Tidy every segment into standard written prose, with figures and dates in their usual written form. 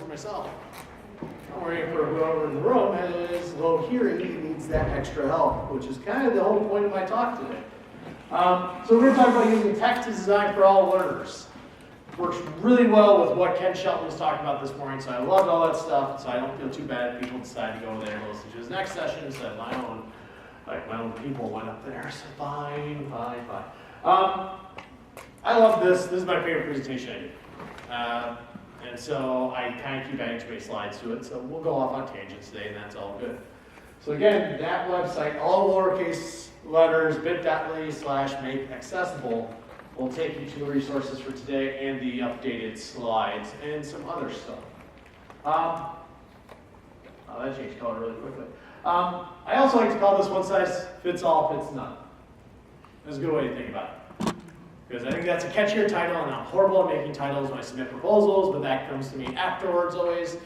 myself. I'm worrying for whoever in the room has low hearing and needs that extra help, which is kind of the whole point of my talk today. So we're going to talk about using text to design for all learners. Works really well with what Ken Shelton was talking about this morning, so I loved all that stuff, so I don't feel too bad if people decide to go there and listen to his next session instead of my own. Like my own people went up there, so fine. I love this. This is my favorite presentation I do. And so I kind of keep adding too many slides to it, so we'll go off on tangents today, and that's all good. So again, that website, all lowercase letters, bit.ly/make accessible, will take you to the resources for today and the updated slides and some other stuff. Oh, that changed color really quickly. I also like to call this one size fits all, fits none. That's a good way to think about it. Because I think that's a catchier title, and I'm horrible at making titles when I submit proposals, but that comes to me afterwards always.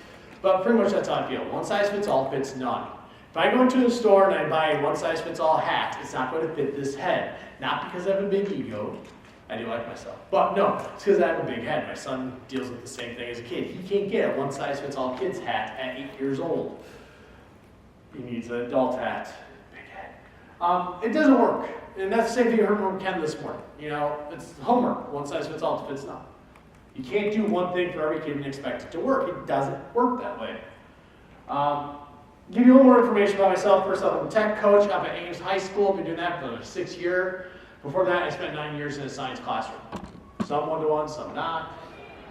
But pretty much that's how I feel. One size fits all, fits none. If I go into a store and I buy a one size fits all hat, it's not going to fit this head. Not because I have a big ego. I do like myself. But no, it's because I have a big head. My son deals with the same thing as a kid. He can't get a one size fits all kid's hat at 8 years old. He needs an adult hat, big head. It doesn't work. And that's the same thing you heard from Ken this morning. You know, it's homework. One size fits all, fits none. You can't do one thing for every kid and expect it to work. It doesn't work that way. Give you a little more information about myself. First off, I'm a tech coach up at Ames High School. I've been doing that for the 6th year. Before that, I spent 9 years in a science classroom. Some one-to-one, some not.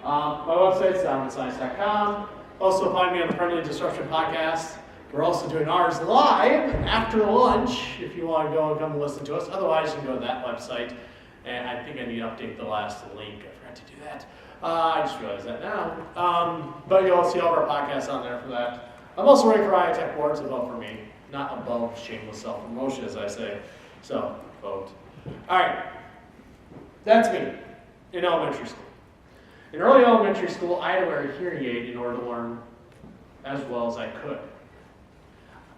My website's donovanscience.com. Also, find me on the Friendly Disruption podcast. We're also doing ours live after lunch if you want to go and come and listen to us. Otherwise, you can go to that website. And I think I need to update the last link. I forgot to do that. I just realized that now. But you'll see all of our podcasts on there for that. I'm also running for IATech boards, a vote for me. Not above shameless self-promotion, as I say. So, vote. All right. That's me in elementary school. In early elementary school, I had to wear a hearing aid in order to learn as well as I could.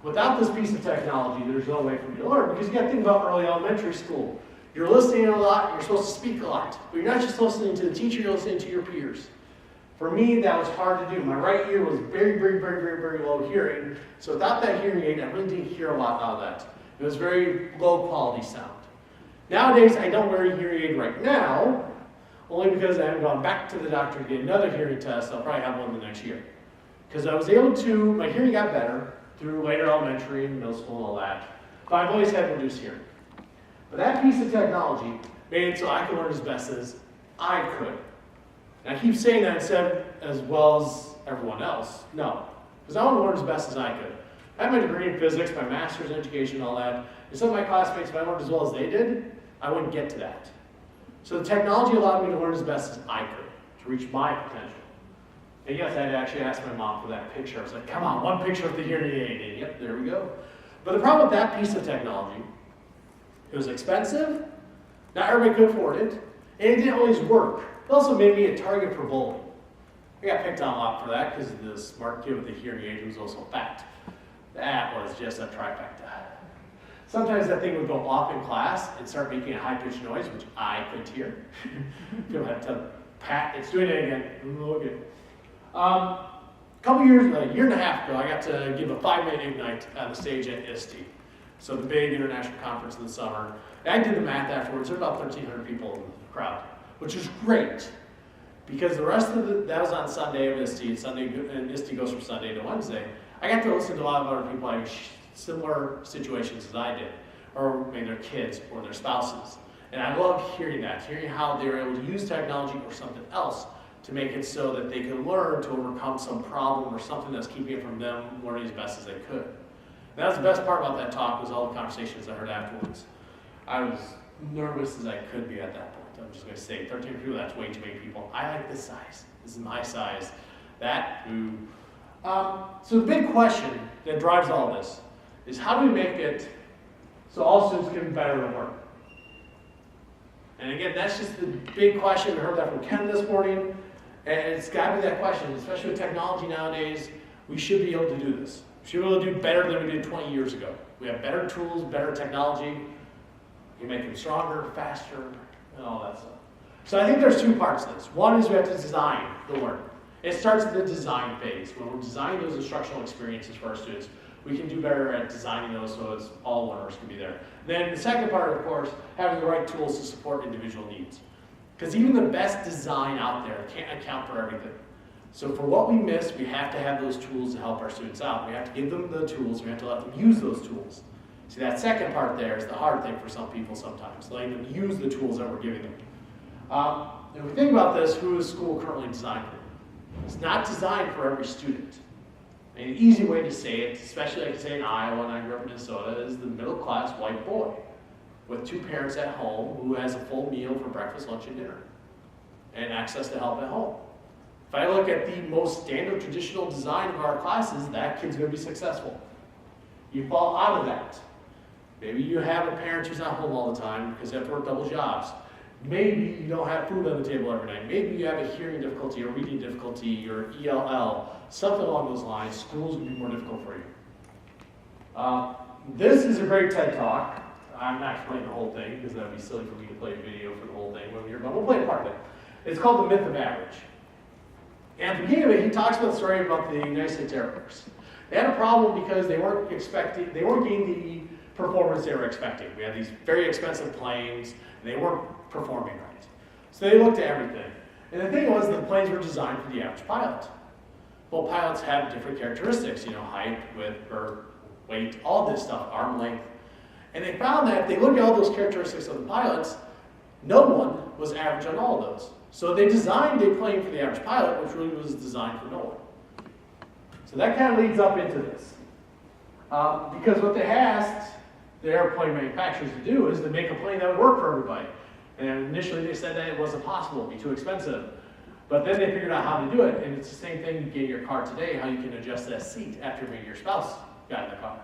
Without this piece of technology, there's no way for me to learn, because you got to think about early elementary school. You're listening a lot, and you're supposed to speak a lot. But you're not just listening to the teacher, you're listening to your peers. For me, that was hard to do. My right ear was very low hearing. So without that hearing aid, I really didn't hear a lot out of that. It was very low quality sound. Nowadays, I don't wear a hearing aid right now, only because I haven't gone back to the doctor to get another hearing test. I'll probably have one the next year. Because I was able to, my hearing got better through later elementary and middle school and all that. But I've always had reduced hearing. But that piece of technology made it so I could learn as best as I could. And I keep saying that instead as well as everyone else. No, because I want to learn as best as I could. I have my degree in physics, my master's in education, and all that. And some of my classmates, if I learned as well as they did, I wouldn't get to that. So the technology allowed me to learn as best as I could, to reach my potential. And yes, I had to actually ask my mom for that picture. I was like, come on, one picture of the hearing aid. And yep, there we go. But the problem with that piece of technology, it was expensive, not everybody could afford it, and it didn't always work. It also made me a target for bullying. I got picked on a lot for that because the smart kid with the hearing aid was also fat. That was just a trifecta. Sometimes that thing would go off in class and start making a high-pitched noise, which I couldn't hear. People had to pat, it's doing it again. Look at it. A year and a half ago, I got to give a 5-minute ignite on the stage at ISTE. So the big international conference in the summer. And I did the math afterwards. There were about 1,300 people in the crowd, which is great. Because the rest of that was on Sunday of ISTE. And ISTE goes from Sunday to Wednesday. I got to listen to a lot of other people in similar situations as I did, or maybe their kids or their spouses. And I loved hearing that, hearing how they were able to use technology or something else to make it so that they could learn to overcome some problem or something that's keeping it from them learning as best as they could. And that was the best part about that talk, was all the conversations I heard afterwards. I was nervous as I could be at that point. I'm just going to say, 13 people, that's way too many people. I like this size. This is my size. That, ooh. So the big question that drives all this is, how do we make it so all students can better learn? And again, that's just the big question. I heard that from Ken this morning. And it's got to be that question, especially with technology nowadays. We should be able to do this. We should be able to do better than we did 20 years ago. We have better tools, better technology. We make them stronger, faster, and all that stuff. So I think there's two parts to this. One is we have to design the learning. It starts at the design phase. When we're designing those instructional experiences for our students, we can do better at designing those so it's all learners can be there. Then the second part, of course, having the right tools to support individual needs. Because even the best design out there can't account for everything. So for what we miss, we have to have those tools to help our students out. We have to give them the tools, we have to let them use those tools. See, that second part there is the hard thing for some people sometimes, letting them use the tools that we're giving them. If we think about this, who is school currently designed for? It's not designed for every student. And an easy way to say it, especially like I say in Iowa and I grew up in Minnesota, is the middle class white boy with two parents at home who has a full meal for breakfast, lunch, and dinner, and access to help at home. If I look at the most standard traditional design of our classes, that kid's going to be successful. You fall out of that. Maybe you have a parent who's not home all the time because they have to work double jobs. Maybe you don't have food on the table every night. Maybe you have a hearing difficulty or reading difficulty or ELL, something along those lines. Schools would be more difficult for you. This is a great TED Talk. I'm not playing the whole thing because that would be silly for me to play a video for the whole thing, but we'll play a part of it. It's called The Myth of Average. And at the beginning of it, he talks about the story about the United States Air Force. They had a problem because they weren't getting the performance they were expecting. We had these very expensive planes, and they weren't performing right. So they looked at everything. And the thing was, the planes were designed for the average pilot. Well, pilots have different characteristics, height, width, or weight, all this stuff, arm length. And they found that if they look at all those characteristics of the pilots, no one was average on all of those. So they designed a plane for the average pilot, which really was designed for no one. So that kind of leads up into this. Because what they asked the airplane manufacturers to do is to make a plane that would work for everybody. And initially they said that it wasn't possible, it'd be too expensive. But then they figured out how to do it, and it's the same thing you get in your car today, how you can adjust that seat after maybe your spouse got in the car.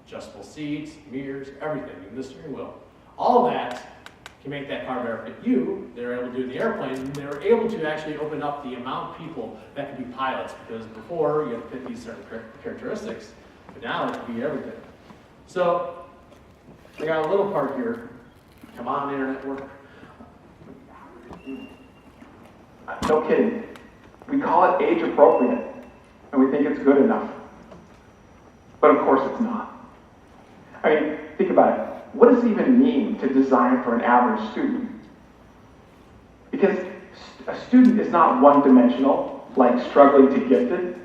Adjustable seats, mirrors, everything, even the steering wheel. All of that can make that car better fit you. They were able to do in the airplane, and they were able to actually open up the amount of people that could be pilots, because before you had to fit these certain characteristics, but now it can be everything. So, I got a little part here. Come on, internet work. No kidding. We call it age appropriate, and we think it's good enough. But of course it's not. I mean, think about it. What does it even mean to design for an average student? Because a student is not one-dimensional, like struggling to gifted.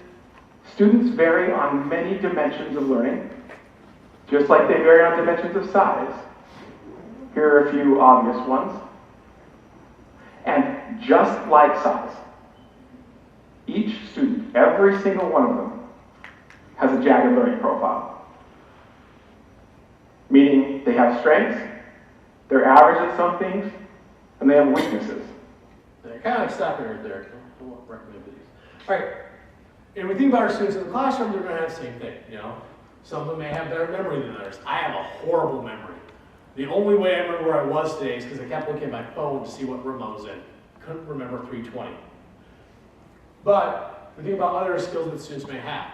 Students vary on many dimensions of learning, just like they vary on dimensions of size. Here are a few obvious ones. And just like size, each student, every single one of them, has a jagged learning profile. Meaning they have strengths, they're average at some things, and they have weaknesses. They're kind of like stopping right there. I won't recommend videos. All right, and we think about our students in the classroom, they're going to have the same thing. Some of them may have better memory than others. I have a horrible memory. The only way I remember where I was today is because I kept looking at my phone to see what room I was in. Couldn't remember 320. But we think about other skills that students may have.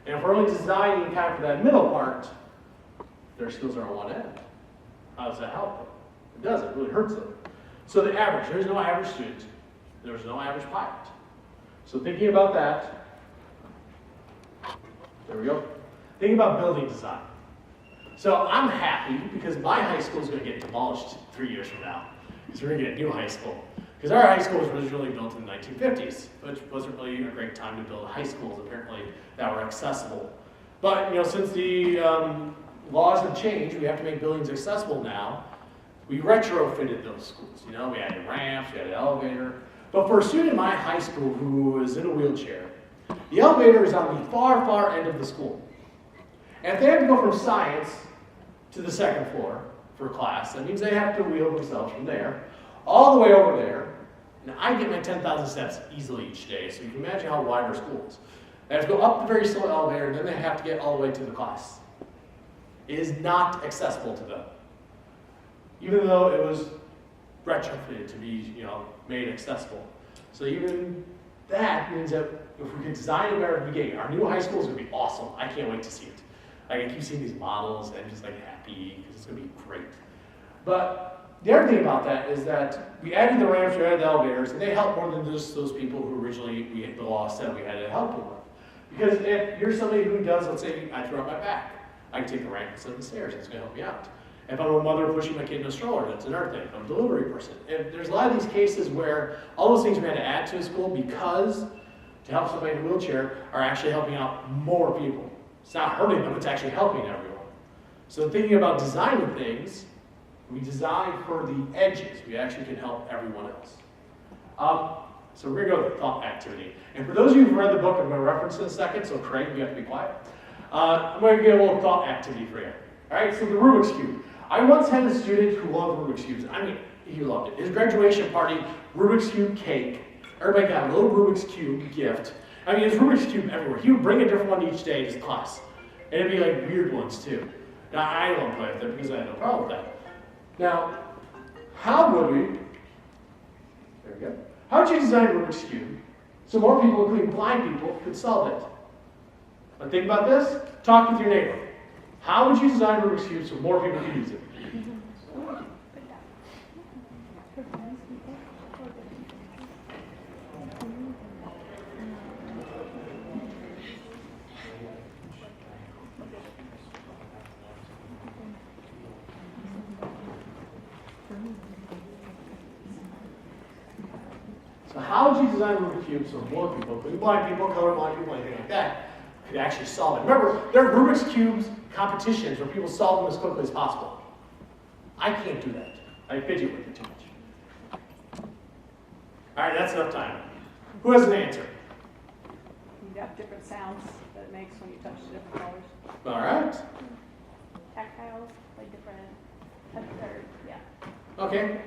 And if we're only designing kind of for that middle part, their skills are on one end. How does that help them? It doesn't. It really hurts them. So the average, there's no average student. There's no average pilot. So thinking about that, there we go. Thinking about building design. So I'm happy because my high school is going to get demolished 3 years from now. Because we're going to get a new high school. Because our high school was originally built in the 1950s, which wasn't really a great time to build high schools, apparently, that were accessible. But, since the laws have changed, we have to make buildings accessible now. We retrofitted those schools. We added ramps, we added an elevator. But for a student in my high school who is in a wheelchair, the elevator is on the far, far end of the school. And if they have to go from science to the second floor for class, that means they have to wheel themselves from there all the way over there. Now, I get my 10,000 steps easily each day, so you can imagine how wide our school is. They have to go up the very slow elevator, and then they have to get all the way to the class. It is not accessible to them, even though it was retrofitted to be, made accessible. So even that means that if we could design it better at the beginning, our new high school is going to be awesome. I can't wait to see it. I keep seeing these models, and I'm just happy because it's going to be great. But the other thing about that is that we added the ramps, we added the elevators, and they help more than just those people who originally the law said we had to help them with. Because if you're somebody who does, let's say I throw out my back, I can take the ramp instead of the stairs, it's gonna help me out. If I'm a mother pushing my kid in a stroller, that's another thing. If I'm a delivery person. If there's a lot of these cases where all those things we had to add to a school because to help somebody in a wheelchair are actually helping out more people. It's not hurting them, it's actually helping everyone. So thinking about designing things, we design for the edges. We actually can help everyone else. So we're gonna go to the thought activity. And for those of you who've read the book, I'm gonna reference it in a second, so Craig, you have to be quiet. I'm gonna get a little thought activity for you. All right, so the Rubik's Cube. I once had a student who loved Rubik's Cubes. I mean, he loved it. His graduation party, Rubik's Cube cake. Everybody got a little Rubik's Cube gift. I mean, there's Rubik's Cube everywhere. He would bring a different one each day to his class. And it'd be like weird ones too. Now, I don't play with them because I have no problem with that. Now, how would we, there we go. How would you design a Rubik's Cube so more people, including blind people, could solve it? Now think about this, talk with your neighbor. How would you design a Rubik's Cube so more people could use it? So how would you design a Rubik's Cube so more people, including blind people, colorblind people, anything like that, could actually solve it? Remember, there are Rubik's Cubes competitions where people solve them as quickly as possible. I can't do that. I fidget with it too much. All right, that's enough time. Who has an answer? You have different sounds that it makes when you touch the different colors. All right. Tactile, like different, yeah. Okay.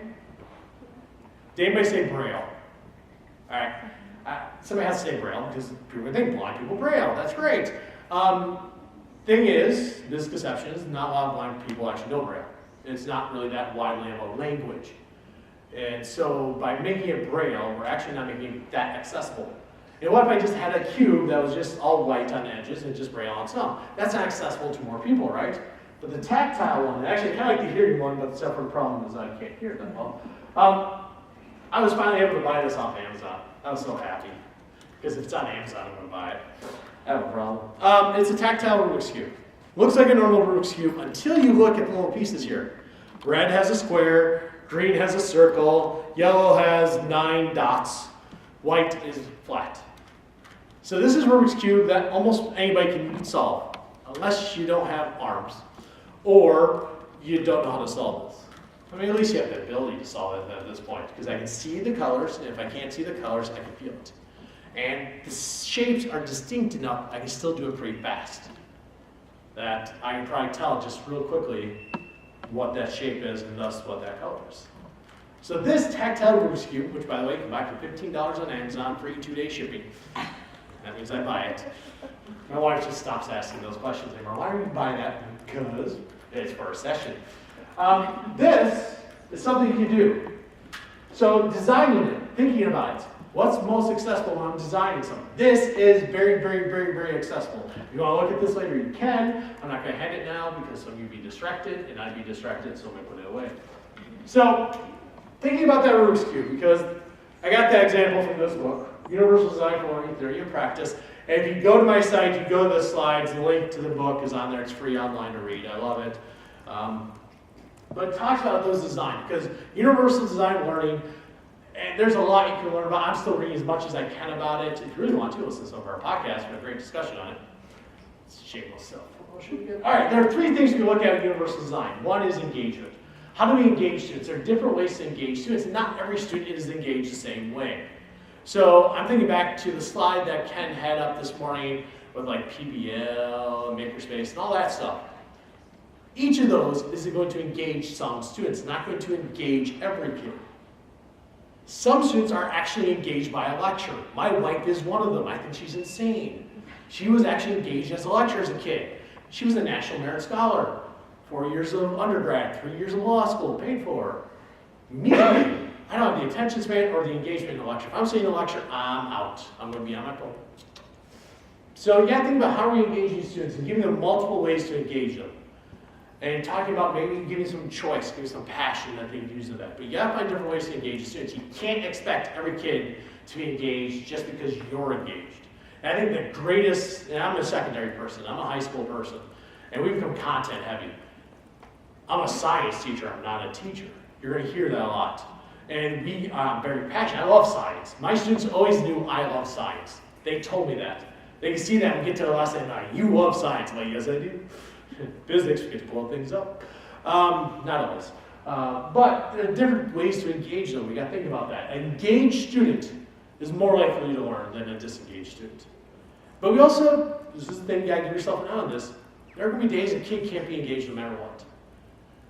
Did anybody say Braille? All right. Somebody has to say Braille because people think blind people Braille. That's great. Thing is, this deception is not a lot of blind people actually know Braille. It's not really that widely of a language. And so by making it Braille, we're actually not making it that accessible. And what if I just had a cube that was just all white on the edges and just Braille on some? That's not accessible to more people, right? But the tactile one, actually I kind of like the hearing one, but the separate problem is I can't hear that well. I was finally able to buy this off Amazon. I was so happy. Because if it's on Amazon, I'm going to buy it. I have a problem. It's a tactile Rubik's Cube. Looks like a normal Rubik's Cube until you look at the little pieces here. Red has a square, green has a circle, yellow has 9 dots, white is flat. So this is a Rubik's Cube that almost anybody can solve, unless you don't have arms, or you don't know how to solve this. I mean, at least you have the ability to solve it at this point, because I can see the colors, and if I can't see the colors, I can feel it. And the shapes are distinct enough, I can still do it pretty fast. That I can probably tell just real quickly what that shape is, and thus what that color is. So this tactile Rubik's Cube, which by the way, you can buy for $15 on Amazon, free 2-day shipping. That means I buy it. My wife just stops asking those questions anymore. Why are you buying that? Because it's for a session. This is something you can do. So designing it, thinking about it, what's most accessible when I'm designing something? This is very, very, very, very accessible. If you want to look at this later, you can. I'm not going to hand it now because some of you be distracted, and I'd be distracted, so I'm going to put it away. So thinking about that Rubik's Cube, because I got that example from this book, Universal Design for Learning, Theory and Practice. And if you go to my site, you go to the slides, the link to the book is on there. It's free online to read. I love it. But it talks about those designs, because Universal Design Learning, and there's a lot you can learn about. I'm still reading as much as I can about it. If you really want to, listen to some of our podcasts. We have a great discussion on it. It's shameless self-promotion. All right, there are 3 things we look at in Universal Design. One is engagement. How do we engage students? There are different ways to engage students. Not every student is engaged the same way. So I'm thinking back to the slide that Ken had up this morning with like PBL, Makerspace, and all that stuff. Each of those is going to engage some students, not going to engage every kid. Some students are actually engaged by a lecture. My wife is one of them. I think she's insane. She was actually engaged as a lecturer as a kid. She was a National Merit Scholar. 4 years of undergrad, 3 years of law school, paid for. Me, I don't have the attention span or the engagement in a lecture. If I'm seeing a lecture, I'm out. I'm going to be on my phone. So you got to think about how are we engaging students and giving them multiple ways to engage them. And talking about maybe giving some choice, giving some passion that they can use of that. But you gotta find different ways to engage the students. You can't expect every kid to be engaged just because you're engaged. And I think the greatest, and I'm a secondary person, I'm a high school person, and we become content heavy. I'm a science teacher, I'm not a teacher. You're gonna hear that a lot. And I'm very passionate, I love science. My students always knew I love science. They told me that. They can see that when we get to the last day, you love science. I'm like, yes I do. Physics, we get to blow things up. Not always. But there are different ways to engage them. We got to think about that. An engaged student is more likely to learn than a disengaged student. But we also, this is the thing, you got to give yourself an eye on this. There are going to be days a kid can't be engaged no matter what.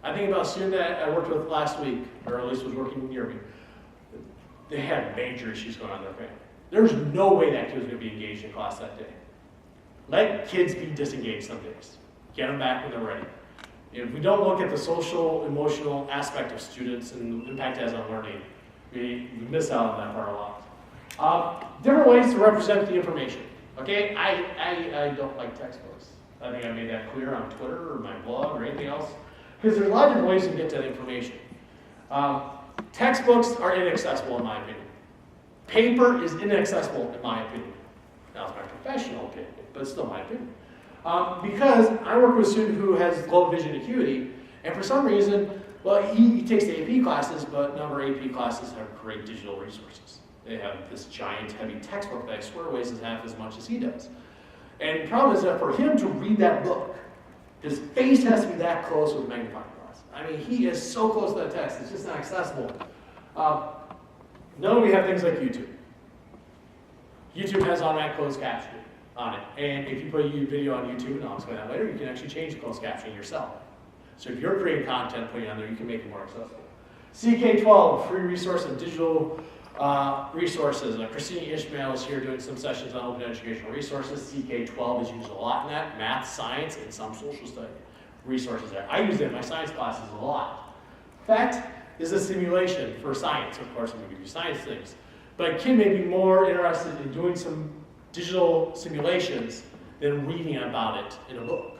I think about a student that I worked with last week, or at least was working near me. They had major issues going on in their family. There's no way that kid was going to be engaged in class that day. Let kids be disengaged some days. Get them back when they're ready. If we don't look at the social, emotional aspect of students and the impact it has on learning, we miss out on that part a lot. Different ways to represent the information. Okay, I don't like textbooks. I think I made that clear on Twitter or my blog or anything else. Because there's a lot of different ways to get to that information. Textbooks are inaccessible in my opinion. Paper is inaccessible in my opinion. Now it's my professional opinion, but it's still my opinion. Because I work with a student who has low vision acuity, and for some reason, well, he takes the AP classes, but a number of AP classes have great digital resources. They have this giant, heavy textbook that I swear weighs half as much as he does. And the problem is that for him to read that book, his face has to be that close with a magnifying glass. I mean, he is so close to that text, it's just not accessible. Then we have things like YouTube. YouTube has automatic closed captioning on it. And if you put a video on YouTube, and I'll explain that later, you can actually change closed captioning yourself. So if you're creating content, putting it on there, you can make it more accessible. CK12, free resource and digital resources. Christina Ishmael is here doing some sessions on open educational resources. CK12 is used a lot in that. Math, science, and some social study resources there. I use it in my science classes a lot. PhET is a simulation for science. Of course, I'm going to give you science things. But a kid may be more interested in doing some digital simulations than reading about it in a book.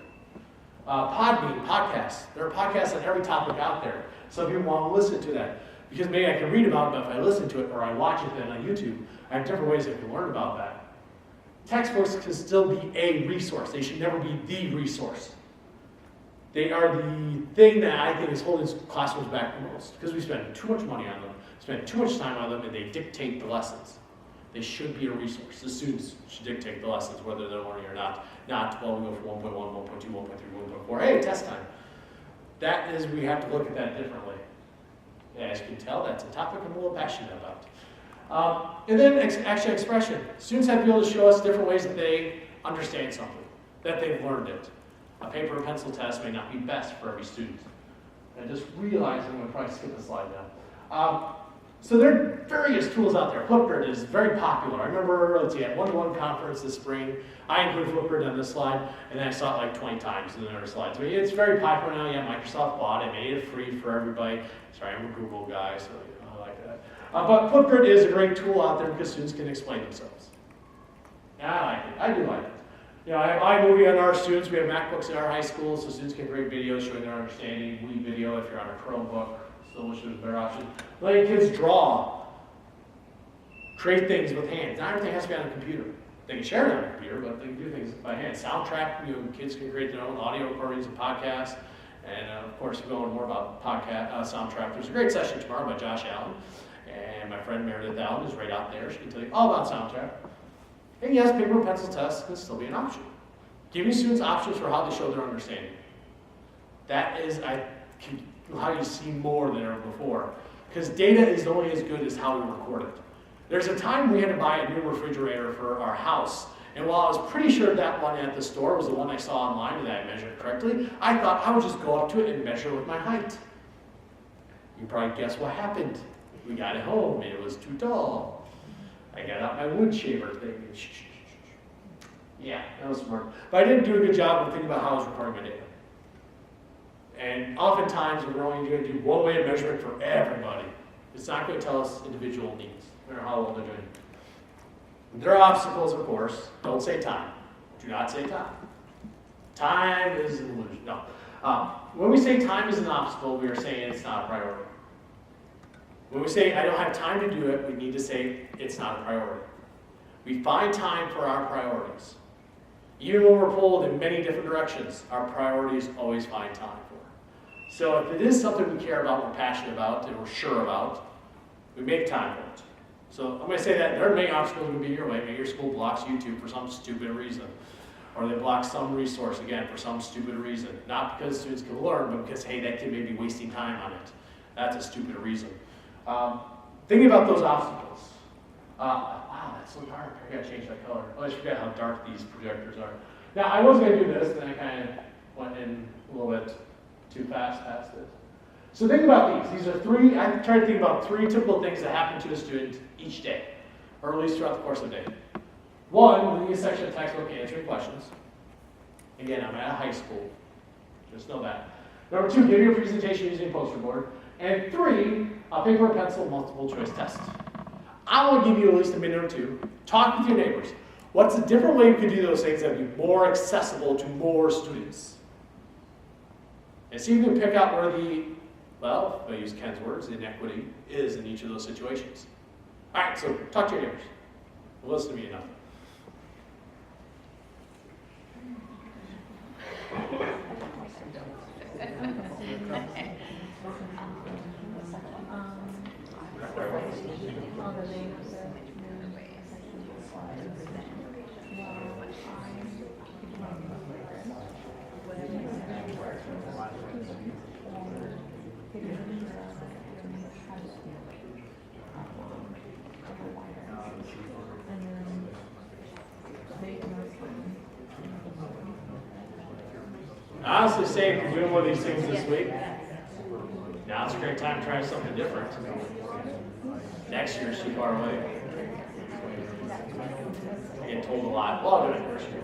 Podbean, podcasts. There are podcasts on every topic out there. Some people want to listen to that because maybe I can read about it, but if I listen to it or I watch it then on YouTube, I have different ways I can learn about that. Textbooks can still be a resource. They should never be the resource. They are the thing that I think is holding classrooms back the most because we spend too much money on them, spend too much time on them, and they dictate the lessons. They should be a resource. The students should dictate the lessons, whether they're learning or not. Not, well, we go from 1.1, 1.2, 1.3, 1.4, hey, test time. That is, we have to look at that differently. As you can tell, that's a topic I'm a little passionate about. And then action expression. Students have to be able to show us different ways that they understand something, that they've learned it. A paper and pencil test may not be best for every student. And just realizing, I'm going to probably skip the slide now. So there are various tools out there. Flipgrid is very popular. I remember, let's see, at one-to-one conference this spring, I included Flipgrid on this slide, and then I saw it like 20 times in the other slides. I mean, it's very popular now. Yeah, Microsoft bought it, made it free for everybody. Sorry, I'm a Google guy, so I like that. But Flipgrid is a great tool out there because students can explain themselves. Yeah, I like it. I do like it. You know, I have iMovie on our students. We have MacBooks in our high school, so students can create videos showing their understanding. We video if you're on a Chromebook. Still wish there was a better option. Letting kids draw, create things with hands. Not everything has to be on a computer. They can share it on a computer, but they can do things by hand. Soundtrack, kids can create their own audio recordings and podcasts. And of course, if you want to learn more about soundtrack, there's a great session tomorrow by Josh Allen. And my friend Meredith Allen is right out there. She can tell you all about soundtrack. And yes, paper and pencil tests can still be an option. Giving students options for how they show their understanding. That is, how you see more than ever before. Because data is only as good as how we record it. There's a time we had to buy a new refrigerator for our house. And while I was pretty sure that one at the store was the one I saw online and that I measured correctly, I thought I would just go up to it and measure with my height. You probably guess what happened. We got it home and it was too tall. I got out my wood shaver thing and yeah, that was smart. But I didn't do a good job of thinking about how I was recording my data. And oftentimes we're only going to do one way of measurement for everybody. It's not going to tell us individual needs, no matter how old they're doing. There are obstacles, of course. Don't say time. Do not say time. Time is an illusion. No. When we say time is an obstacle, we are saying it's not a priority. When we say I don't have time to do it, we need to say it's not a priority. We find time for our priorities. Even when we're pulled in many different directions, our priorities always find time for it. So if it is something we care about, we're passionate about, and we're sure about, we make time for it. So I'm going to say that there are many obstacles that will be your way. Maybe your school blocks YouTube for some stupid reason. Or they block some resource, again, for some stupid reason. Not because students can learn, but because, hey, that kid may be wasting time on it. That's a stupid reason. Thinking about those obstacles. Wow, that's so dark. I gotta change that color. Oh, I just forgot how dark these projectors are. Now, I was gonna do this, and I kind of went in a little bit too fast past it. So think about these. These are three, I try to think about three typical things that happen to a student each day, or at least throughout the course of the day. One, reading a section of textbook and answering questions. Again, I'm at a high school. Just know that. Number two, giving a presentation using a poster board. And three, a paper and pencil multiple choice test. I want to give you at least a minute or two. Talk with your neighbors. What's a different way we could do those things that would be more accessible to more students? And see if you can pick out where the, well, if I use Ken's words, the inequity is in each of those situations. All right, so talk to your neighbors. Listen to me enough. Honestly saying, if you're doing one of these things this week, now it's a great time to try something different. Next year's too far away. I get told a lot. Well, I'll do it first year.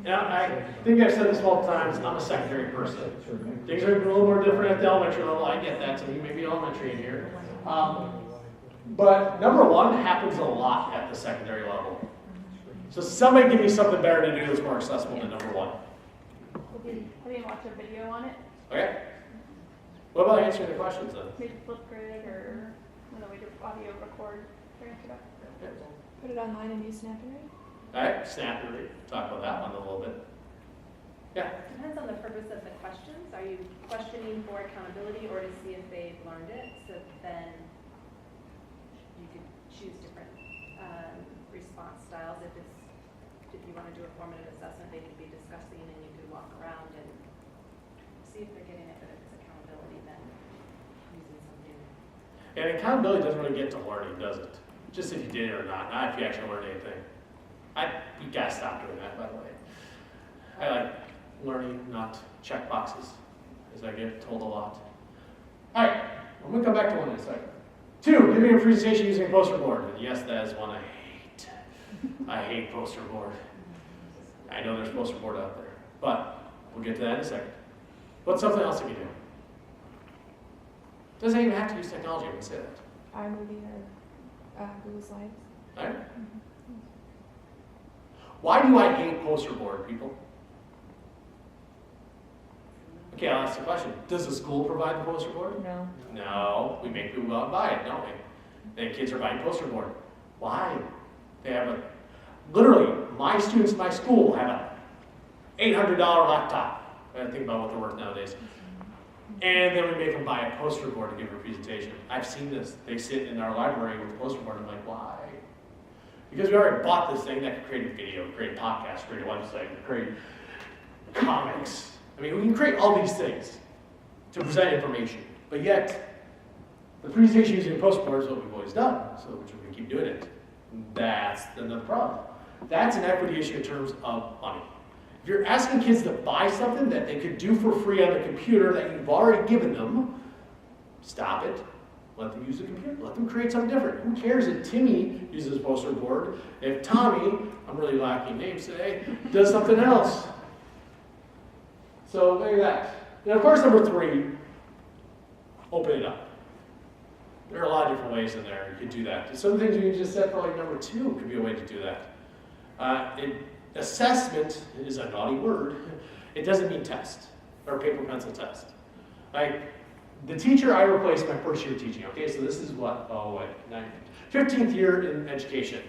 Now, I think I've said this multiple times, I'm a secondary person. Things are a little more different at the elementary level, I get that, so you may be elementary in here. But number one happens a lot at the secondary level. So somebody give me something better to do that's more accessible than number one. Have you watched a video on it? Okay. What about answering the questions then? Maybe Flipgrid or we do audio record. Put it online and use Snapchat. All right, Snappery. Talk about that one a little bit. Yeah. Depends on the purpose of the questions. Are you questioning for accountability or to see if they've learned it? So then you could choose different response styles. If you want to do a formative assessment, they could be discussing and you could walk around and see if they're getting it. But if it's accountability, then using something. And accountability doesn't really get to learning, does it? Just if you did it or not if you actually learned anything. You gotta stop doing that, by the way. I like learning, not check boxes, as I get told a lot. All right, I'm gonna come back to one in a second. Two, giving a presentation using a poster board. And yes, that is one I hate. I hate poster board. I know there's poster board out there, but we'll get to that in a second. What's something else that you do? Doesn't even have to use technology, I can say that. iMovie or Google Slides. All right? Why do I hate poster board, people? Okay, I'll ask the question. Does the school provide the poster board? No. No, we make people go out and buy it, don't we? And kids are buying poster board. Why? They have literally, my students in my school have a $800 laptop. I gotta think about what they're worth nowadays. And then we make them buy a poster board to give a presentation. I've seen this. They sit in our library with a poster board. I'm like, why? Because we already bought this thing that could create a video, create a podcast, create a website, create comics. I mean, we can create all these things to present information. But yet, the presentation using a poster board is what we've always done. So we're just going to keep doing it. That's another problem. That's an equity issue in terms of money. If you're asking kids to buy something that they could do for free on the computer that you've already given them, stop it. Let them use the computer. Let them create something different. Who cares if Timmy uses a poster board, if Tommy, I'm really lacking names today, does something else? So look at that. And of course, number three, open it up. There are a lot of different ways in there you could do that. Some things you just said for like number 2 could be a way to do that. Assessment is a naughty word. It doesn't mean test or paper pencil test. Like the teacher I replaced my first year teaching, okay, so this is what, 15th year in education.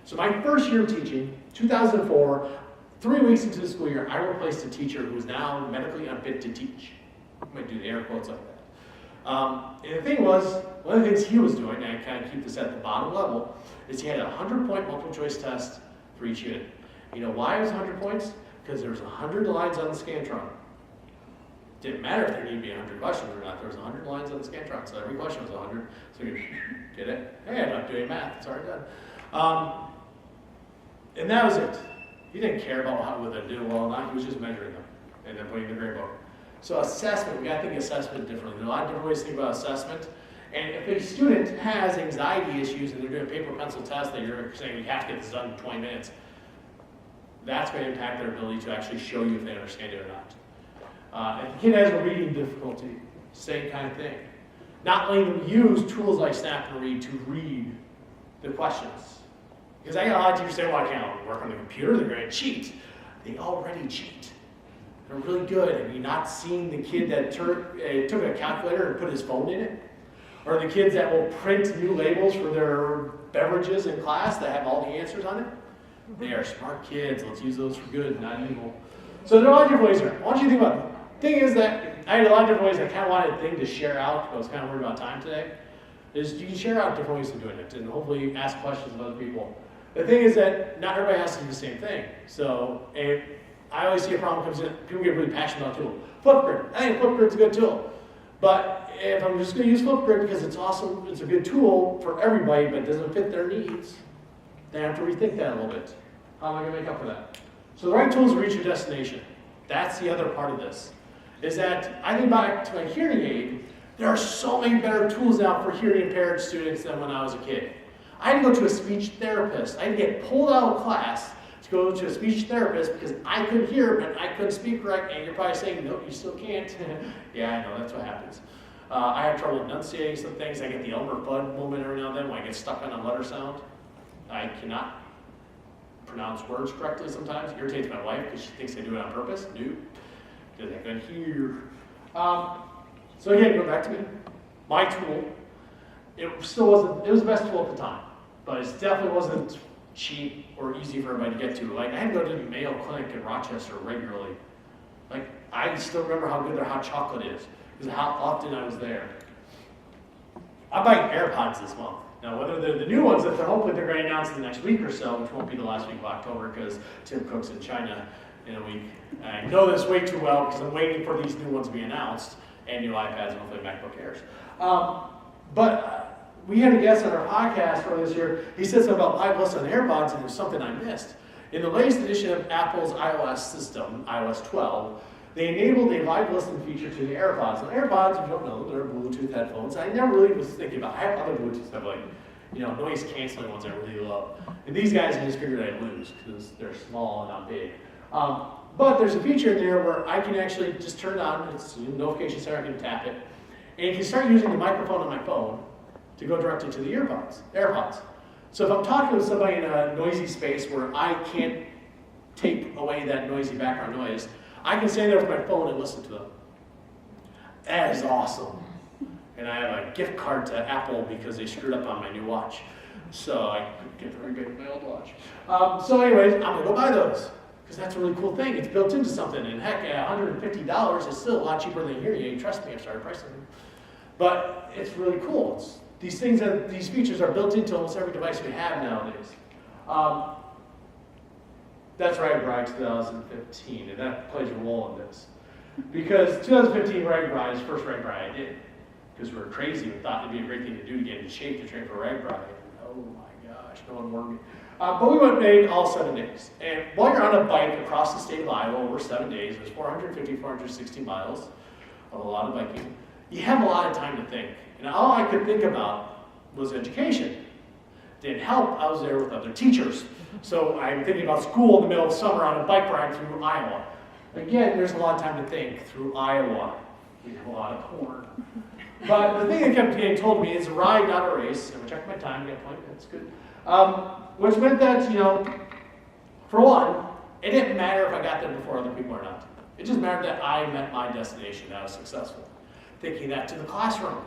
So my first year teaching, 2004, 3 weeks into the school year, I replaced a teacher who is now medically unfit to teach. I'm going to do the air quotes like that. And the thing was, one of the things he was doing, and I kind of keep this at the bottom level, is he had a 100-point multiple choice test for each unit. You know why it was 100 points? Because there was 100 lines on the Scantron. Didn't matter if there needed to be 100 questions or not. There was 100 lines on the Scantron, so every question was 100. So you get it? Hey, I'm not doing math. It's already done. And that was it. He didn't care about whether they did well or not. He was just measuring them and then putting in the grade book. So assessment, we got to think assessment differently. There are a lot of different ways to think about assessment. And if a student has anxiety issues and they're doing a paper pencil test that you're saying you have to get this done in 20 minutes, that's going to impact their ability to actually show you if they understand it or not. If the kid has a reading difficulty, same kind of thing. Not letting them use tools like Snap and Read to read the questions. Because I got a lot of teachers say, well, I can't work on the computer, they're going to cheat. They already cheat. They're really good. Have you not seen the kid that took a calculator and put his phone in it? Or the kids that will print new labels for their beverages in class that have all the answers on it? They are smart kids. Let's use those for good, not evil. So there are a lot of different ways here. I want you to think about it. The thing is that I had a lot of different ways I kind of wanted a thing to share out. I was kind of worried about time today. Is you can share out different ways of doing it and hopefully ask questions of other people. The thing is that not everybody has to do the same thing. So I always see a problem comes in, people get really passionate about a tool. Flipgrid. I think Flipgrid's a good tool. But if I'm just going to use Flipgrid because it's awesome, it's a good tool for everybody, but it doesn't fit their needs, then I have to rethink that a little bit. How am I going to make up for that? So the right tools to reach your destination. That's the other part of this. Is that I think back to my hearing aid, there are so many better tools now for hearing impaired students than when I was a kid. I had to go to a speech therapist. I had to get pulled out of class to go to a speech therapist because I couldn't hear and I couldn't speak right. And you're probably saying, nope, you still can't. Yeah, I know, that's what happens. I have trouble enunciating some things. I get the Elmer Fudd moment every now and then when I get stuck on a letter sound. I cannot pronounce words correctly sometimes. It irritates my wife because she thinks I do it on purpose. Nope, because I couldn't hear. So again, go back to me. My tool, it still wasn't, it was the best tool at the time, but it definitely wasn't cheap or easy for everybody to get to. Like, I had to go to the Mayo Clinic in Rochester regularly. Like, I still remember how good their hot chocolate is, because how often I was there. I'm buying AirPods this month. Now, whether they're the new ones that hopefully they're going to announce in the next week or so, which won't be the last week of October because Tim Cook's in China in a week. And I know this way too well because I'm waiting for these new ones to be announced, and new iPads and hopefully MacBook Airs. But we had a guest on our podcast earlier this year. He said something about live listen on AirPods, and it was something I missed. In the latest edition of Apple's iOS system, iOS 12, they enabled a live listen feature to the AirPods. And AirPods, if you don't know, they're Bluetooth headphones. I never really was thinking about. I have other Bluetooth stuff like, noise canceling ones I really love. And these guys I just figured I'd lose because they're small and not big. But there's a feature in there where I can actually just turn it on. It's a notification center. I can tap it, and you can start using the microphone on my phone to go directly to the AirPods. So if I'm talking with somebody in a noisy space where I can't take away that noisy background noise, I can stand there with my phone and listen to them. That is awesome. And I have a gift card to Apple because they screwed up on my new watch. So I could get the rebate of my old watch. So anyways, I'm going to go buy those because that's a really cool thing. It's built into something. And heck, $150 is still a lot cheaper than hearing aid. Trust me, I've started pricing them. But it's really cool. These features are built into almost every device we have nowadays. That's RAGBRAI 2015, and that plays a role in this. Because 2015 RAGBRAI is the first RAGBRAI I did. Because we were crazy and thought it'd be a great thing to do to get into shape to train for RAGBRAI. Oh my gosh, no one warned me. But we went and made all 7 days. And while you're on a bike across the state of Iowa over 7 days, there's 460 miles of a lot of biking. You have a lot of time to think. And all I could think about was education. Didn't help, I was there with other teachers. So I'm thinking about school in the middle of summer on a bike ride through Iowa. Again, there's a lot of time to think through Iowa. We have a lot of corn. But the thing that kept getting told me is ride, not a race. And I checked my time, got 20 minutes, good. Which meant that, for one, it didn't matter if I got there before other people or not. It just mattered that I met my destination, that I was successful. Taking that to the classroom.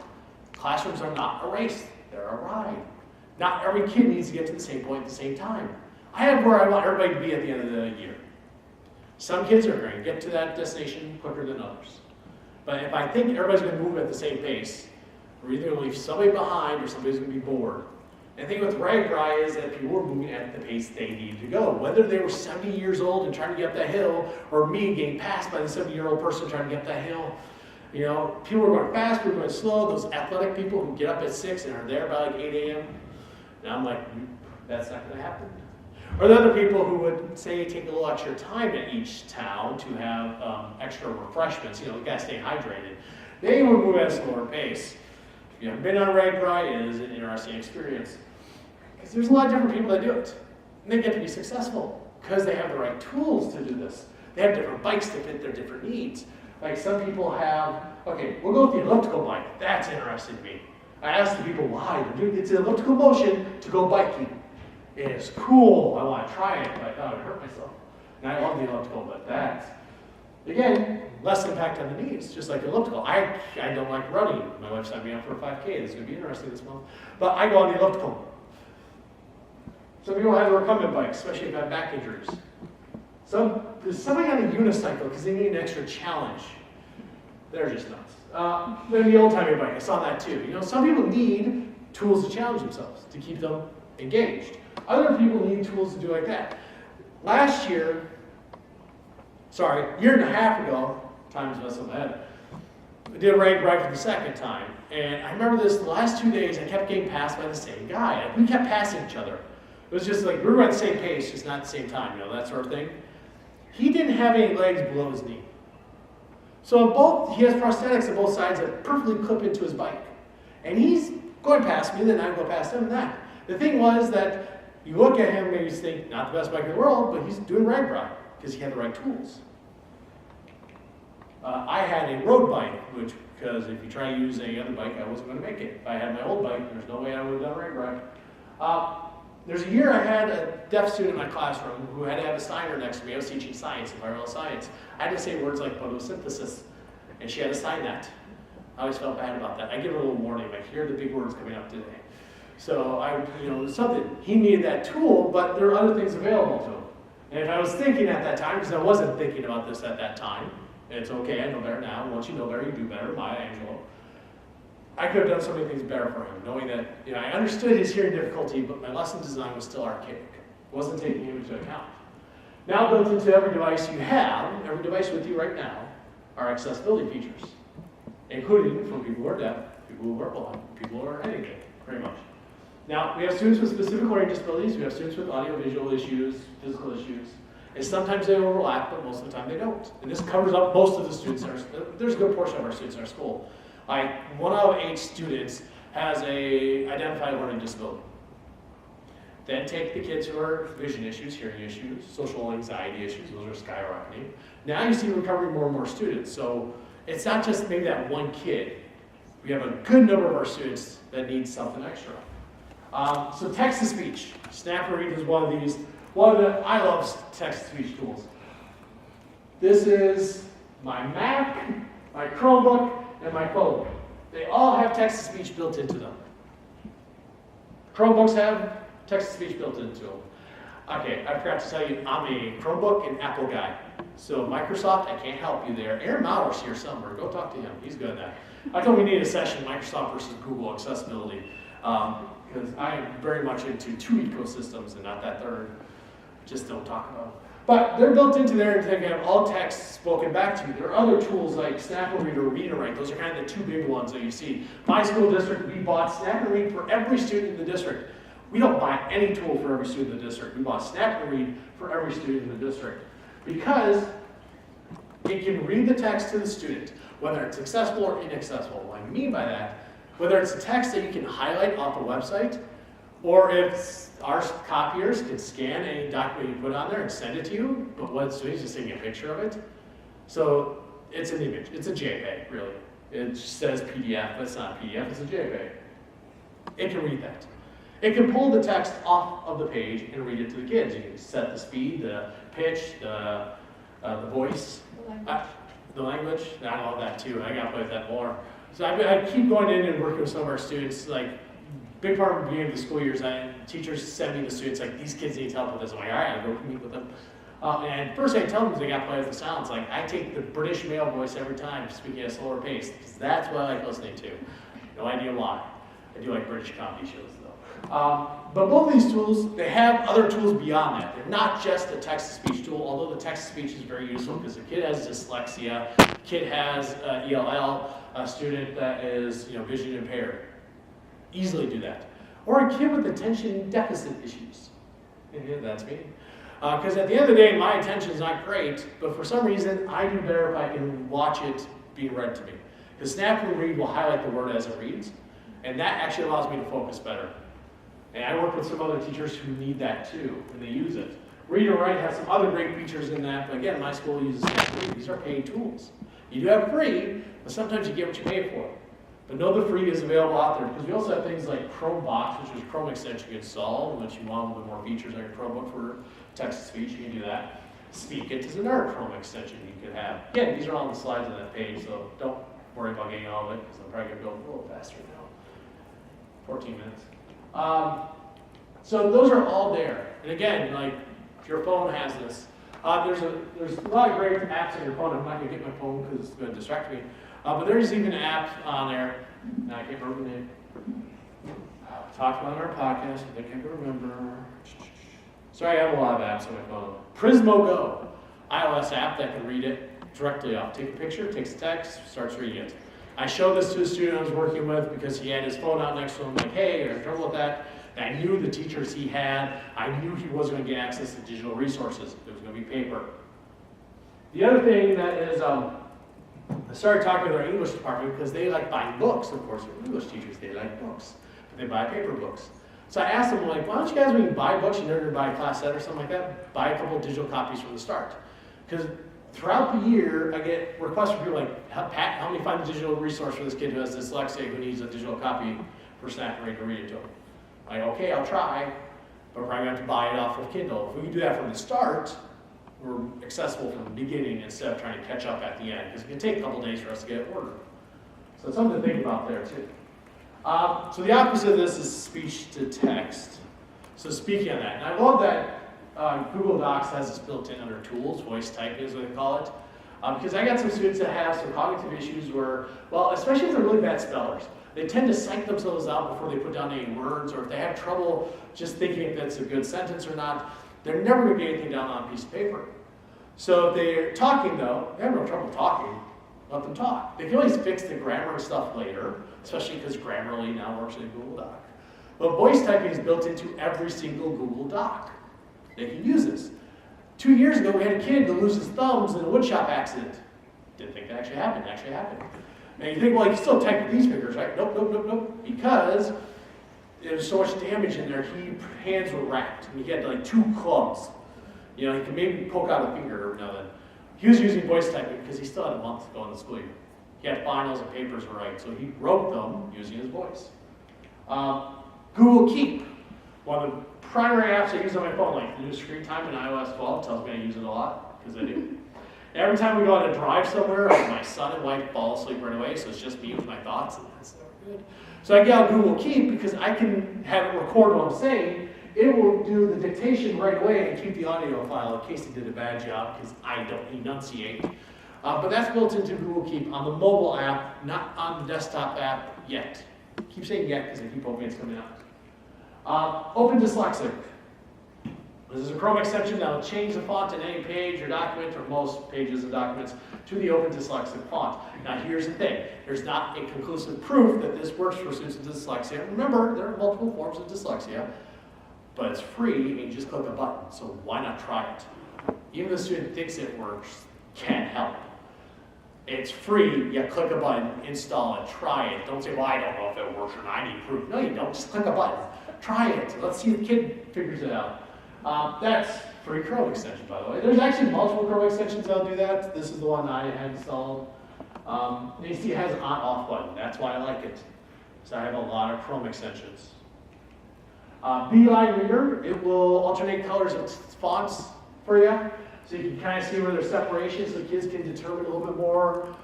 Classrooms are not a race, they're a ride. Not every kid needs to get to the same point at the same time. I have where I want everybody to be at the end of the year. Some kids are going to get to that destination quicker than others. But if I think everybody's going to move at the same pace, we're either going to leave somebody behind or somebody's going to be bored. And the thing with RAGBRAI is that people were moving at the pace they needed to go. Whether they were 70 years old and trying to get up that hill, or me getting passed by the 70-year-old person trying to get up that hill. People were going fast, people were going slow. Those athletic people who get up at 6 and are there by like 8 a.m. And I'm like, that's not going to happen. Or the other people who would say take a little extra time at each town to have extra refreshments, you got to stay hydrated. They would move at a slower pace. If you haven't been on RAGBRAI, it is an interesting experience. Because there's a lot of different people that do it. And they get to be successful because they have the right tools to do this. They have different bikes to fit their different needs. Like some people have, okay, we'll go with the elliptical bike. That's interesting to me. I asked the people why. It's an elliptical motion to go biking. It is cool. I want to try it, but I thought I would hurt myself. And I love the elliptical, but that's, again, less impact on the knees, just like elliptical. I don't like running. My wife signed me up for a 5K. It's going to be interesting this month. But I go on the elliptical. Some people have recumbent bikes, especially if they have back injuries. There's somebody on a unicycle because they need an extra challenge. They're just nuts. Then the old-timey bike, I saw that too. Some people need tools to challenge themselves, to keep them engaged. Other people need tools to do like that. Last year, year and a half ago, time's messing up my head, I did a RAGBRAI for the second time. And I remember this, the last 2 days, I kept getting passed by the same guy. We kept passing each other. It was just like, we were at the same pace, just not at the same time, that sort of thing. He didn't have any legs below his knee. So he has prosthetics on both sides that perfectly clip into his bike. And he's going past me, then I go past him and that. The thing was that you look at him and you think, not the best bike in the world, but he's doing RAGBRAI because he had the right tools. I had a road bike, because if you try to use any other bike, I wasn't going to make it. If I had my old bike, there's no way I would have done RAGBRAI. There's a year I had a deaf student in my classroom who had to have a signer next to me. I was teaching science, environmental science. I had to say words like photosynthesis, and she had to sign that. I always felt bad about that. I give her a little warning, like, here are the big words coming up today. So something, he needed that tool, but there are other things available to him. And if I was thinking at that time, because I wasn't thinking about this at that time, and it's okay, I know better now. Once you know better, you do better, Maya Angelou. I could have done so many things better for him, knowing that I understood his hearing difficulty, but my lesson design was still archaic. It wasn't taking him into account. Now built into every device you have, every device with you right now, are accessibility features, including for people who are deaf, people who are blind, people who are anything, pretty much. Now, we have students with specific learning disabilities, we have students with audiovisual issues, physical issues, and sometimes they overlap, but most of the time they don't. And this covers up most of the students, there's a good portion of our students in our school. Like 1 out of 8 students has a identified learning disability. Then take the kids who are vision issues, hearing issues, social anxiety issues, those are skyrocketing. Now you see recovering more and more students. So it's not just maybe that one kid. We have a good number of our students that need something extra. So text-to-speech. Snap-to-Read is one of these. I love text-to-speech tools. This is my Mac, my Chromebook, and my phone. They all have text-to-speech built into them. Chromebooks have text-to-speech built into them. Okay, I forgot to tell you, I'm a Chromebook and Apple guy. So Microsoft, I can't help you there. Aaron Mauer's here somewhere. Go talk to him. He's good at that. I thought we needed a session, Microsoft versus Google accessibility, because I am very much into 2 ecosystems and not that third. Just don't talk about it. But they're built into there to have all text spoken back to you. There are other tools like Snap-to-Read or Read-to-Write. Those are kind of the 2 big ones that you see. My school district, we bought Snap-to-Read for every student in the district. We don't buy any tool for every student in the district. We bought Snap-to-Read for every student in the district. Because it can read the text to the student, whether it's accessible or inaccessible. What I mean by that, whether it's a text that you can highlight off a website, or if our copiers can scan any document you put on there and send it to you, but what it's doing is just taking a picture of it. So it's an image. It's a JPEG, really. It says PDF, but it's not a PDF, it's a JPEG. It can read that. It can pull the text off of the page and read it to the kids. You can set the speed, the pitch, the voice, the language. I love that too. I gotta play with that more. So I keep going in and working with some of our students. Like, big part of the beginning of the school years, teachers send me the students like, these kids need help with this. I'm like, all right, I'll go meet with them. And first thing I tell them is they got to play with the sounds. Like, I take the British male voice every time, speaking at a slower pace, because that's what I like listening to. No idea why. I do like British comedy shows, though. But both of these tools, they have other tools beyond that. They're not just a text-to-speech tool, although the text-to-speech is very useful because the kid has dyslexia, kid has ELL, a student that is vision impaired. Easily do that. Or a kid with attention deficit issues. Yeah, that's me. Because at the end of the day, my attention is not great, but for some reason, I do better if I can watch it being read to me. Because Snap and Read will highlight the word as it reads, and that actually allows me to focus better. And I work with some other teachers who need that too, and they use it. Read and Write has some other great features in that, but again, my school uses Snap and Read. These are paid tools. You do have free, but sometimes you get what you pay for. But know the free is available out there, because we also have things like Chromebox, which is a Chrome extension you install, and once you want a little bit more features on your Chromebook for text-to-speech, you can do that. Speak It is another Chrome extension you could have. Again, these are all on the slides on that page, so don't worry about getting all of it, because I'm probably going to go a little faster now. 14 minutes. So those are all there. And again, like, if your phone has this, there's a lot of great apps on your phone. I'm not going to get my phone because it's going to distract me. But there's even apps on there. Now I can't remember the name. Talked about it on our podcast. I think I can remember. Sorry, I have a lot of apps on my phone. Prismo Go, iOS app that can read it directly off. Take a picture, takes the text, starts reading it. I showed this to a student I was working with because he had his phone out next to him. Like, hey, I have trouble with that. And I knew the teachers he had. I knew he wasn't going to get access to digital resources. It was going to be paper. The other thing that is, I started talking with our English department because they like buying books. Of course, they're English teachers. They like books, but they buy paper books. So I asked them, like, why don't you guys, when you buy books, you're never going to buy a class set or something like that, buy a couple of digital copies from the start. Because throughout the year, I get requests from people like, Pat, help me find a digital resource for this kid who has dyslexia, who needs a digital copy for Snap and Read to read it to him. Like, okay, I'll try, but we're probably going to have to buy it off of Kindle. If we can do that from the start, we're accessible from the beginning instead of trying to catch up at the end, because it can take a couple days for us to get it ordered. So it's something to think about there, too. So the opposite of this is speech to text. So speaking on that, and I love that Google Docs has this built in under tools, voice typing is what they call it. Because I got some students that have some cognitive issues where, well, especially if they're really bad spellers, they tend to psych themselves out before they put down any words, or if they have trouble just thinking if that's a good sentence or not, they're never going to get anything down on a piece of paper. So if they're talking, though, they have no trouble talking. Let them talk. They can always fix the grammar and stuff later, especially because Grammarly now works in Google Doc. But voice typing is built into every single Google Doc. They can use this. 2 years ago, we had a kid that lose his thumbs in a woodshop accident. Didn't think that actually happened. It actually happened. And you think, well, you can still type with these fingers, right? Nope, nope, nope, nope. Because there's so much damage in there, his hands were wrapped. And he had like 2 clubs. He could maybe poke out a finger every now and then. He was using voice typing because he still had a month to go in the school year. He had finals and papers to write, so he wrote them using his voice. Google Keep, one of the primary apps I use on my phone, like the new screen time in iOS 12 tells me I use it a lot, because I do. Every time we go on a drive somewhere, my son and wife fall asleep right away, so it's just me with my thoughts, and that's never good. So I get out Google Keep because I can have it record what I'm saying. It will do the dictation right away and keep the audio file in case he did a bad job, because I don't enunciate. But that's built into Google Keep on the mobile app, not on the desktop app yet. I keep saying yet because I keep hoping it's coming out. Open Dyslexic. This is a Chrome extension that will change the font in any page or document, or most pages and documents, to the Open Dyslexic font. Now here's the thing. There's not a conclusive proof that this works for students with dyslexia. Remember, there are multiple forms of dyslexia. But it's free, and you just click a button, so why not try it? Even if the student thinks it works, can't help. It's free, you click a button, install it, try it. Don't say, well, I don't know if it works or not, I need proof. No, you don't, just click a button. Try it, let's see if the kid figures it out. That's free Chrome extension, by the way. There's actually multiple Chrome extensions that'll do that. This is the one I had installed. And you see it has an on-off button. That's why I like it. So I have a lot of Chrome extensions. Beeline Reader, it will alternate colors of fonts for you. So you can kind of see where there's separation so kids can determine a little bit more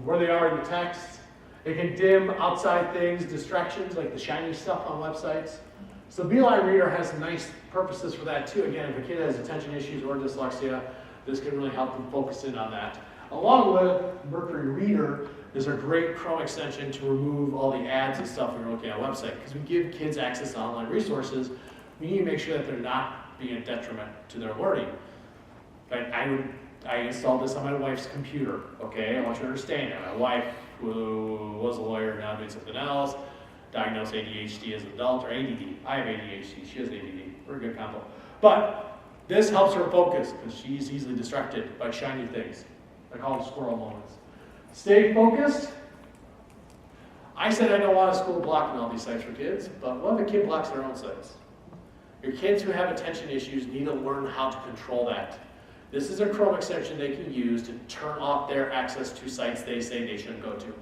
where they are in the text. It can dim outside things, distractions like the shiny stuff on websites. So Beeline Reader has some nice purposes for that too. Again, if a kid has attention issues or dyslexia, this can really help them focus in on that. Along with Mercury Reader is a great Chrome extension to remove all the ads and stuff when you're looking at a website. Because we give kids access to online resources, we need to make sure that they're not being a detriment to their learning. Like I installed this on my wife's computer, okay? I want you to understand that. My wife, who was a lawyer, now doing something else, diagnosed ADHD as an adult, or ADD. I have ADHD, she has ADD. We're a good combo. But this helps her focus because she's easily distracted by shiny things. I call them squirrel moments. Stay focused. I said I don't want a school blocking all these sites for kids, but what if a kid blocks their own sites? Your kids who have attention issues need to learn how to control that. This is a Chrome extension they can use to turn off their access to sites they say they shouldn't go to.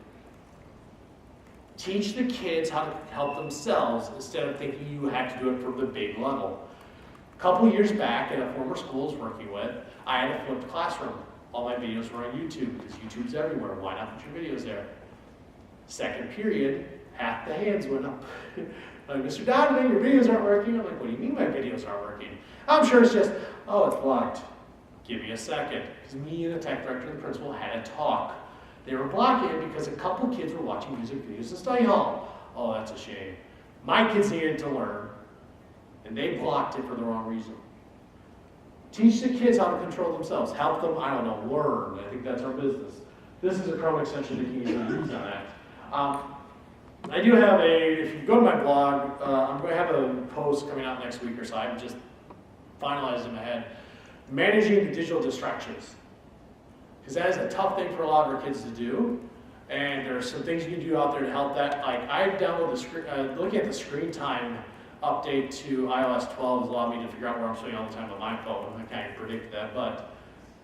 Teach the kids how to help themselves instead of thinking you have to do it from the big level. A couple years back at a former school I was working with, I had a flipped classroom. All my videos were on YouTube because YouTube's everywhere. Why not put your videos there? Second period, half the hands went up. Like, Mr. Donovan, your videos aren't working. I'm like, what do you mean my videos aren't working? I'm sure it's just, oh, it's blocked. Give me a second. Because me and the tech director and the principal had a talk. They were blocking it because a couple kids were watching music videos in study hall. Oh, that's a shame. My kids needed to learn, and they blocked it for the wrong reason. Teach the kids how to control themselves. Help them, I don't know, learn. I think that's our business. This is a Chrome extension that you can easily use on that. I do have if you go to my blog, I'm going to have a post coming out next week or so. I've just finalized in my head. Managing the digital distractions. Because that is a tough thing for a lot of our kids to do. And there are some things you can do out there to help that. Like I've downloaded looking at the screen time update to iOS 12 has allowed me to figure out where I'm spending all the time on my phone. I can't predict that, but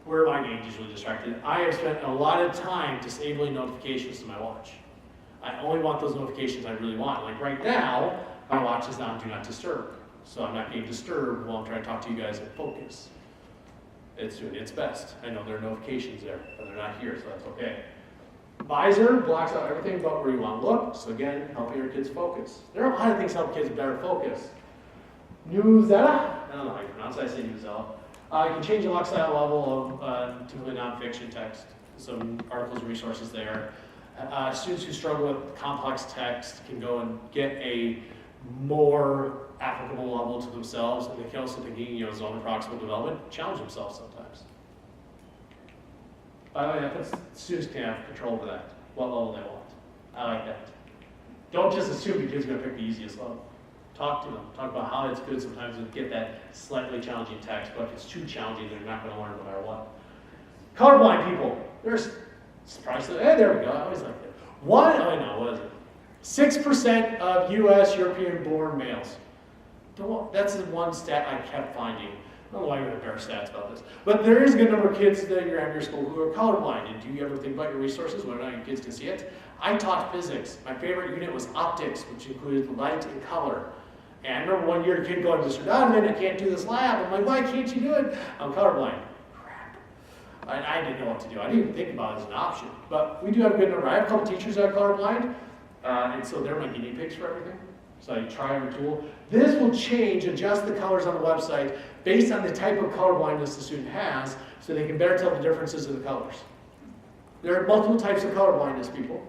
where am I getting digitally distracted? I have spent a lot of time disabling notifications to my watch. I only want those notifications I really want. Like right now, my watch is on Do Not Disturb. So I'm not getting disturbed while I'm trying to talk to you guys and focus. It's doing its best. I know there are notifications there, but they're not here, so that's okay. Visor blocks out everything but where you want to look. So again, helping your kids focus. There are a lot of things that help kids better focus. Newsella, I don't know how you pronounce it, I say Newsella. You can change the lock style level of typically nonfiction text. Some articles and resources there. Students who struggle with complex text can go and get a more applicable level to themselves, and they can also think, zone of proximal development, challenge themselves sometimes. By the way, that puts students can have control over that, what level they want. I like that. Don't just assume your kid's going to pick the easiest level. Talk to them. Talk about how it's good sometimes to get that slightly challenging text, but if it's too challenging, they're not going to learn no matter what. Colorblind people. There's surprised. There we go. I always like that. What is it? 6% of U.S. European-born males. That's the one stat I kept finding. I don't know why you're going to compare stats about this. But there is a good number of kids that you're at your school who are colorblind. And do you ever think about your resources, whether or not your kids can see it? I taught physics. My favorite unit was optics, which included light and color. And I remember one year a kid going, Mr. Donovan, I can't do this lab. I'm like, why can't you do it? I'm colorblind. Crap. I didn't know what to do. I didn't even think about it as an option. But we do have a good number. I have a couple teachers that are colorblind. And so they're my guinea pigs for everything. So I try every tool. This will adjust the colors on the website based on the type of color blindness the student has, so they can better tell the differences in the colors. There are multiple types of color blindness, people.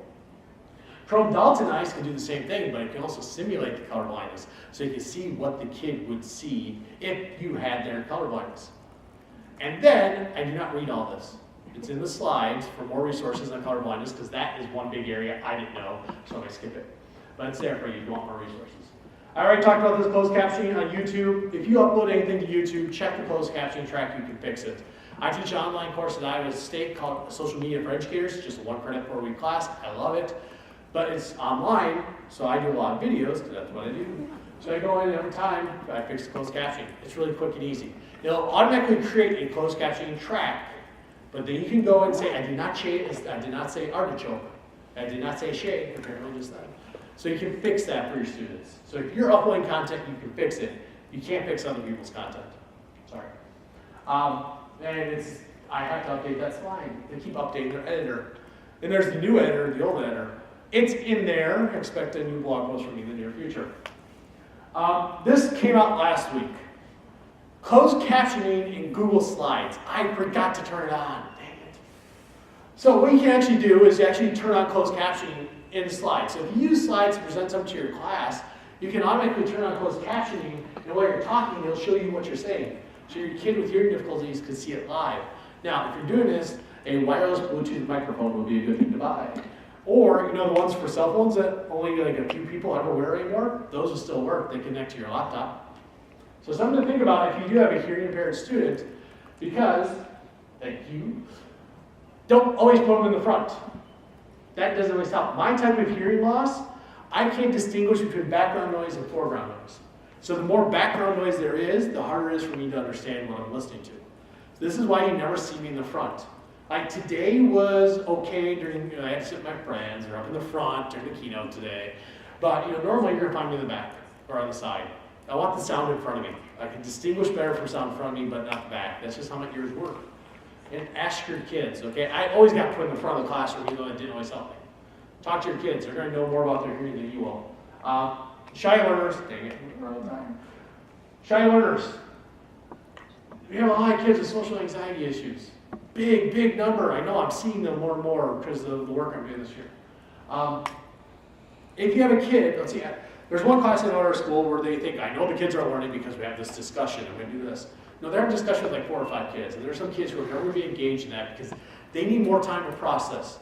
Chrome Daltonize can do the same thing, but it can also simulate the color blindness, so you can see what the kid would see if you had their color blindness. And then, I do not read all this. It's in the slides for more resources on color blindness, because that is one big area I didn't know, so I'm going to skip it. But it's there for you if you want more resources. I already talked about this closed captioning on YouTube. If you upload anything to YouTube, check the closed captioning track, you can fix it. I teach an online course at Iowa State called Social Media for Educators, just a 1 credit 4 week class. I love it. But it's online, so I do a lot of videos, because that's what I do. So I go in every time, I fix the closed captioning. It's really quick and easy. It'll automatically create a closed captioning track, but then you can go and say, I did not say artichoke. I did not say shade, apparently just that. So you can fix that for your students. So if you're uploading content, you can fix it. You can't fix other people's content. Sorry. And I have to update that slide. They keep updating their editor. Then there's the new editor, the old editor. It's in there. Expect a new blog post from me in the near future. This came out last week. Closed captioning in Google Slides. I forgot to turn it on. Dang it. So what you can actually do is actually turn on closed captioning in Slides. So if you use Slides to present something to your class, you can automatically turn on closed captioning, and while you're talking, it'll show you what you're saying. So your kid with hearing difficulties can see it live. Now, if you're doing this, a wireless Bluetooth microphone would be a good thing to buy. Or, the ones for cell phones that only like a few people ever wear anymore, those will still work. They connect to your laptop. So something to think about if you do have a hearing impaired student, because, thank you, don't always put them in the front. That doesn't always help. My type of hearing loss, I can't distinguish between background noise and foreground noise. So the more background noise there is, the harder it is for me to understand what I'm listening to. So this is why you never see me in the front. Like today was okay during, I had to sit with my friends, or up in the front during the keynote today. But normally you're gonna find me in the back or on the side. I want the sound in front of me. I can distinguish better from sound in front of me, but not the back. That's just how my ears work. And ask your kids, okay? I always got put in the front of the classroom, even though it didn't always help me. Talk to your kids. They're gonna know more about their hearing than you will. Shy learners, dang it, we're all time. Shy learners. We have a lot of kids with social anxiety issues. Big number. I know I'm seeing them more and more because of the work I'm doing this year. If you have a kid, let's see, there's one class in our school where they think, I know the kids are learning because we have this discussion and we do this. No, they're in discussion with like 4 or 5 kids, and there's some kids who are never going to be engaged in that because they need more time to process.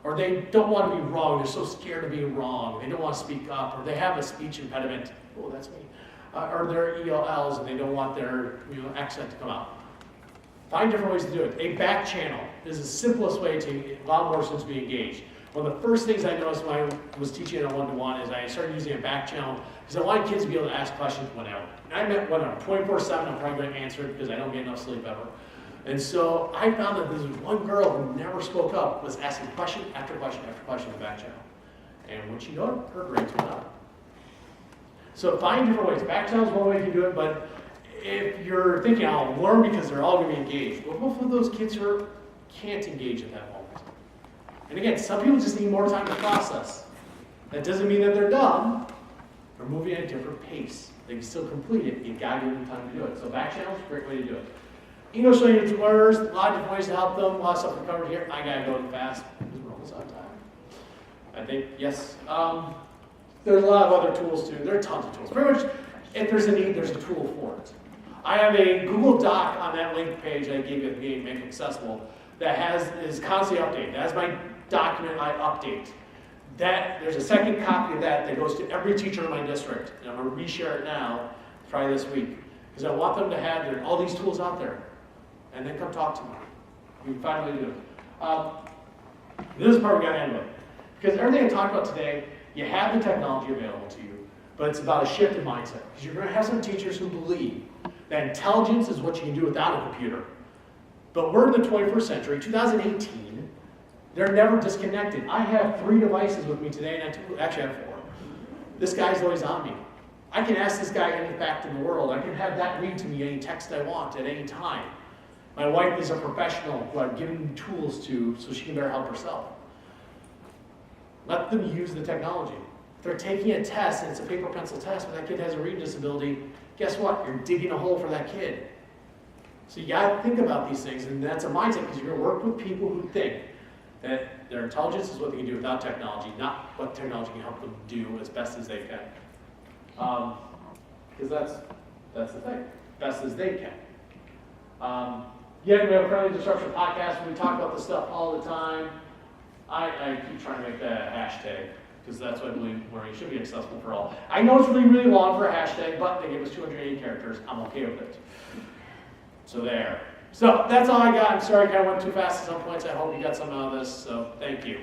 Or they don't want to be wrong, they're so scared of being wrong, they don't want to speak up, or they have a speech impediment, oh, that's me, or they're ELLs and they don't want their accent to come out. Find different ways to do it. A back channel is the simplest way to allow more students to be engaged. One of the first things I noticed when I was teaching in a one-to-one is I started using a back channel because I wanted kids to be able to ask questions whenever. And I meant whenever, 24/7, I'm probably going to answer it because I don't get enough sleep ever. And so I found that this was one girl who never spoke up, was asking question after question after question in the back channel. And when she got it, her grades went up. So find different ways. Back channel is one way you can do it, but if you're thinking, I'll learn because they're all going to be engaged, well, most of those kids can't engage at that moment. And again, some people just need more time to process. That doesn't mean that they're dumb. They're moving at a different pace. They can still complete it. You've got to give them time to do it. So back channel is a great way to do it. English language learners, a lot of different ways to help them. A lot of stuff we covered here. I got to go fast because we're almost out of time. I think, yes. There's a lot of other tools too. There are tons of tools. Pretty much, if there's a need, there's a tool for it. I have a Google Doc on that link page I gave you at the beginning, Make It Accessible, that is constantly updated. That's my document I update. There's a second copy of that goes to every teacher in my district. And I'm going to reshare it now, probably this week. Because I want them to have all these tools out there. And then come talk to me. We can finally do it. This is part we got to end with. Because everything I talked about today, you have the technology available to you, but it's about a shift in mindset. Because you're going to have some teachers who believe that intelligence is what you can do without a computer. But we're in the 21st century, 2018. They're never disconnected. I have 3 devices with me today, and actually I have 4. This guy's always on me. I can ask this guy any fact in the world. I can have that read to me any text I want at any time. My wife is a professional who I've given tools to so she can better help herself. Let them use the technology. If they're taking a test and it's a paper pencil test, but that kid has a reading disability, guess what? You're digging a hole for that kid. So you got to think about these things, and that's a mindset because you're going to work with people who think that their intelligence is what they can do without technology, not what technology can help them do as best as they can. Because that's the thing, best as they can. We have a Friendly Disruption podcast where we talk about this stuff all the time. I keep trying to make that a hashtag because that's what I believe learning should be accessible for all. I know it's really long for a hashtag, but they gave us 280 characters. I'm okay with it. So there. So that's all I got. I'm sorry I kind of went too fast at some points. I hope you got something out of this. So thank you.